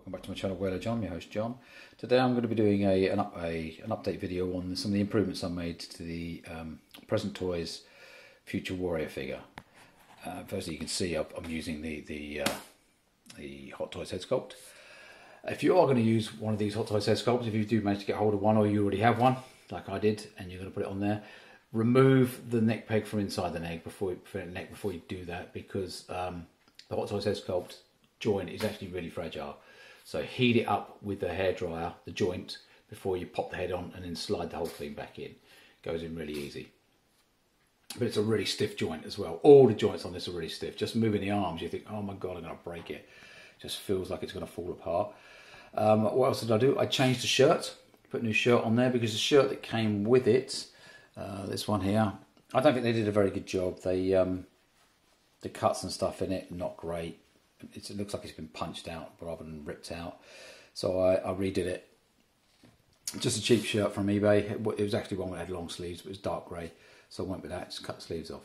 Welcome back to my channel, Whaler John, your host John. Today I'm going to be doing an update video on some of the improvements I made to the Present Toys Future Warrior figure. Firstly, you can see I'm using the Hot Toys head sculpt. If you are going to use one of these Hot Toys head sculpts, if you do manage to get hold of one or you already have one, like I did, and you're going to put it on there, remove the neck peg from inside the neck before you do that, because the Hot Toys head sculpt joint is actually really fragile. So heat it up with the hairdryer, the joint, before you pop the head on, and then slide the whole thing back in. Goes in really easy. But it's a really stiff joint as well. All the joints on this are really stiff. Just moving the arms, you think, oh my God, I'm going to break it. Just feels like it's going to fall apart. What else did I do? I changed the shirt. Put a new shirt on there because the shirt that came with it, this one here, I don't think they did a very good job. They, the cuts and stuff in it, not great. It looks like it's been punched out rather than ripped out. So I redid it. Just a cheap shirt from eBay. It was actually one that had long sleeves, but it was dark grey. So I went with that, just cut the sleeves off.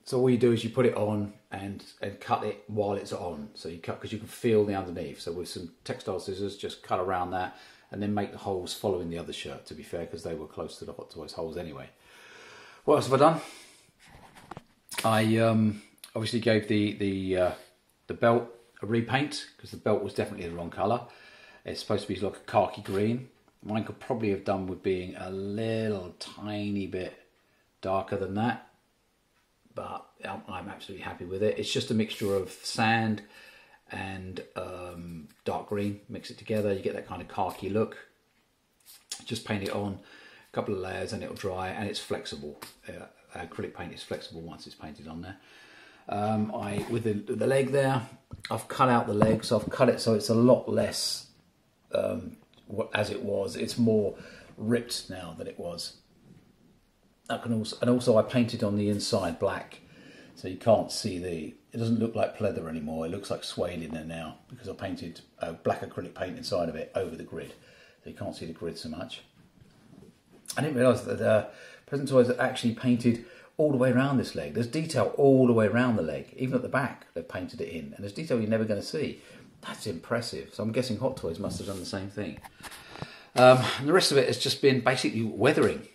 So all you do is you put it on and cut it while it's on. So you cut, because you can feel the underneath. So with some textile scissors, just cut around that and then make the holes following the other shirt, to be fair, because they were close to the Hot Toys holes anyway. What else have I done? I obviously gave the belt a repaint, because the belt was definitely the wrong colour. It's supposed to be like a khaki green. Mine could probably have done with being a little tiny bit darker than that, but I'm absolutely happy with it. It's just a mixture of sand and dark green. Mix it together, you get that kind of khaki look. Just paint it on, a couple of layers, and it'll dry, and it's flexible. Acrylic paint is flexible once it's painted on there. With the leg there, I've cut out the leg, so I've cut it so it's a lot less as it was. It's more ripped now than it was. And also I painted on the inside black, so you can't see it doesn't look like pleather anymore. It looks like suede in there now, because I painted black acrylic paint inside of it over the grid, so you can't see the grid so much. I didn't realise that Present Toys had actually painted all the way around this leg. There's detail all the way around the leg, even at the back they've painted it in, and there's detail you're never going to see. That's impressive. So I'm guessing Hot Toys must have done the same thing. And the rest of it has just been basically weathering,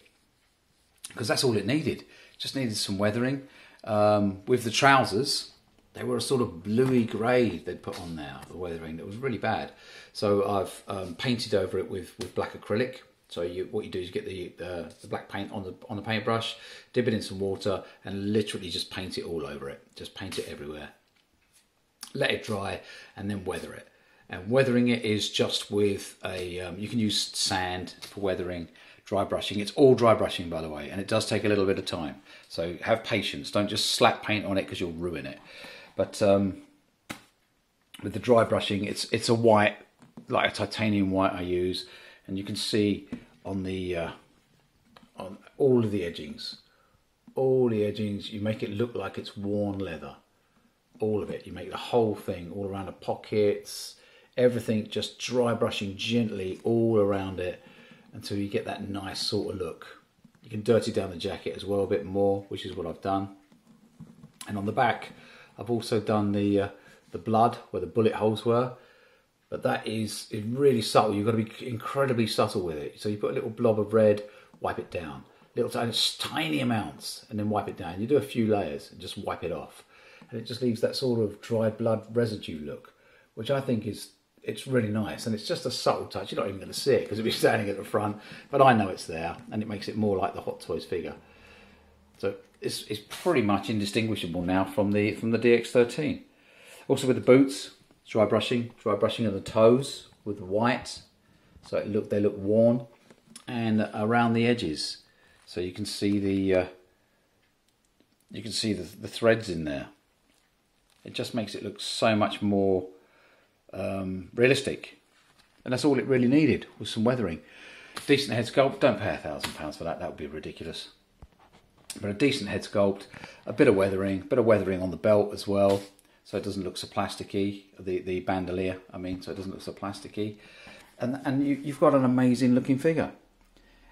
because that's all it needed. Just needed some weathering. With the trousers, they were a sort of bluey grey they'd put on there, the weathering. That was really bad. So I've painted over it with black acrylic. So what you do is get the black paint on the paintbrush, dip it in some water, and literally just paint it all over it. Just paint it everywhere. Let it dry, and then weather it. And weathering it is just with you can use sand for weathering, dry brushing. It's all dry brushing, by the way, and it does take a little bit of time. So have patience. Don't just slap paint on it, because you'll ruin it. But with the dry brushing, it's a white, like a titanium white I use. And you can see on on all of the edgings, you make it look like it's worn leather. All of it. You make the whole thing, all around the pockets, everything, just dry brushing gently all around it until you get that nice sort of look. You can dirty down the jacket as well a bit more, which is what I've done. And on the back, I've also done the blood where the bullet holes were. But that is really subtle. You've got to be incredibly subtle with it. So you put a little blob of red, wipe it down. Little tiny amounts, and then wipe it down. You do a few layers and just wipe it off. And it just leaves that sort of dried blood residue look, which I think it's really nice. And it's just a subtle touch. You're not even going to see it because it'll be standing at the front. But I know it's there, and it makes it more like the Hot Toys figure. So it's pretty much indistinguishable now from the DX13. Also with the boots, dry brushing of the toes with white, so they look worn, and around the edges, so you can see the threads in there. It just makes it look so much more realistic, and that's all it really needed, was some weathering. Decent head sculpt. Don't pay £1,000 for that. That would be ridiculous. But a decent head sculpt, a bit of weathering on the belt as well, so it doesn't look so plasticky, the bandolier, I mean, so it doesn't look so plasticky. And you've got an amazing looking figure.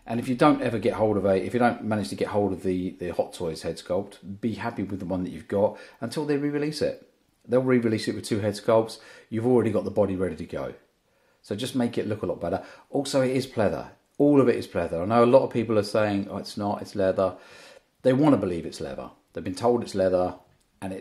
And if you don't ever get hold of if you don't manage to get hold of the Hot Toys head sculpt, be happy with the one that you've got until they re-release it. They'll re-release it with 2 head sculpts. You've already got the body ready to go. So just make it look a lot better. Also, it is pleather. All of it is pleather. I know a lot of people are saying, oh, it's not, it's leather. They want to believe it's leather. They've been told it's leather, and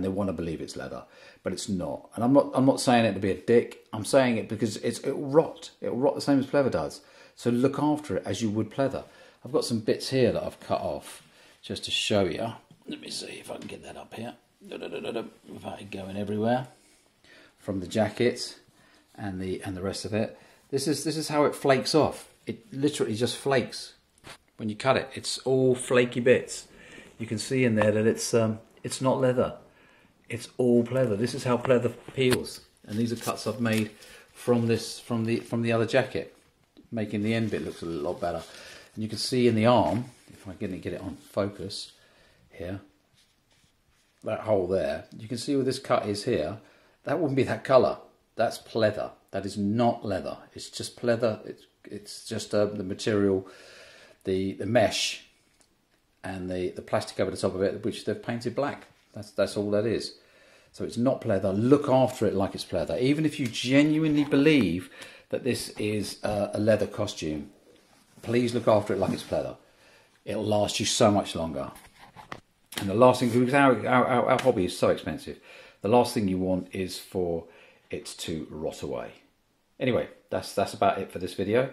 they want to believe it's leather, but it's not. And I'm not saying it to be a dick. I'm saying it because it'll rot. It'll rot the same as pleather does. So look after it as you would pleather. I've got some bits here that I've cut off just to show you. Let me see if I can get that up here without it going everywhere. From the jacket and the rest of it. This is how it flakes off. It literally just flakes when you cut it. It's all flaky bits. You can see in there that it's not leather. It's all pleather. This is how pleather peels. And these are cuts I've made from the other jacket, making the end bit look a lot better. And you can see in the arm, if I can get it on focus here, that hole there, you can see where this cut is here. That wouldn't be that colour. That's pleather. That is not leather. It's just pleather. It's just the material, the mesh, and the plastic over the top of it, which they've painted black. That's all that is. So it's not pleather. Look after it like it's pleather. Even if you genuinely believe that this is a leather costume, please look after it like it's pleather. It'll last you so much longer. And the last thing, because our hobby is so expensive, the last thing you want is for it to rot away. Anyway, that's about it for this video.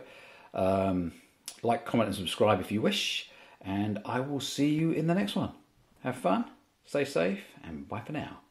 Like, comment and subscribe if you wish, and I will see you in the next one. Have fun, stay safe, and bye for now.